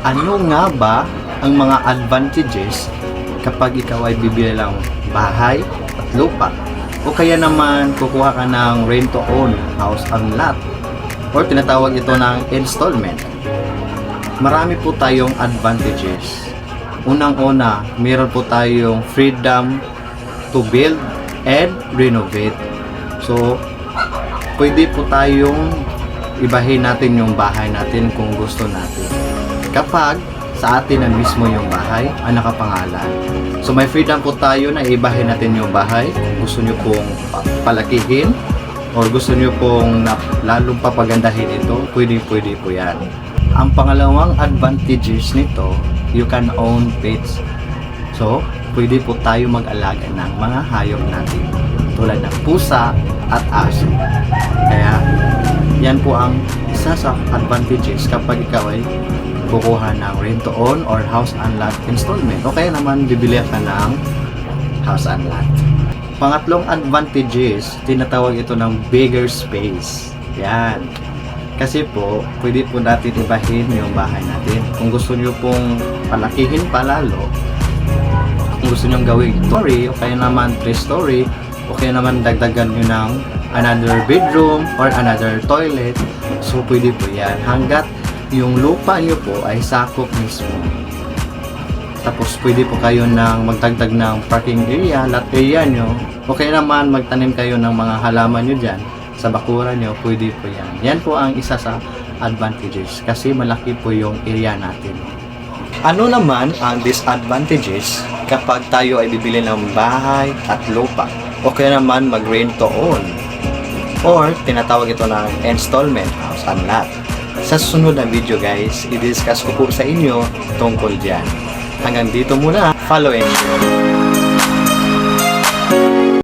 Ano nga ba ang mga advantages kapag ikaw ay bibili ng bahay at lupa? O kaya naman kukuha ka ng rent to own house and lot, or tinatawag ito ng installment. Marami po tayong advantages. Unang-una, meron po tayong freedom to build and renovate. So, pwede po tayong ibahin natin yung bahay natin kung gusto natin. Kapag sa atin na mismo yung bahay ang nakapangalan. So may freedom po tayo na ibahin natin yung bahay kung gusto nyo pong palakihin or gusto nyo pong lalong papagandahin ito, pwede po yan. Ang pangalawang advantages nito, you can own pets. So, pwede po tayo mag-alaga ng mga hayop natin tulad ng pusa at aso. Kaya, yan po ang isa sa advantages kapag ikaw ay kukuha ng rent to own or house and lot installment. O kaya naman bibili ka ng house and lot. Pangatlong advantages, tinatawag ito ng bigger space. Yan. Kasi po, pwede po natin ibahin yung bahay natin. Kung gusto nyo pong palakihin palalo, kung gusto nyo gawing story, o kaya naman 3-story, o kaya naman dagdagan nyo ng another bedroom or another toilet, so pwede po yan. Hanggat yung lupa nyo po ay sakop mismo. Tapos pwede po kayo nang magdagdag ng parking area, lot area nyo. O kaya naman magtanim kayo ng mga halaman nyo dyan sa bakuran nyo, pwede po yan. Yan po ang isa sa advantages kasi malaki po yung area natin. Ano naman ang disadvantages kapag tayo ay bibili ng bahay at lupa? O kaya naman mag-rent to own or tinatawag ito ng installment house and lot. Sa susunod na video guys, i-discuss ko po sa inyo tungkol dyan. Hanggang dito muna, follow and share.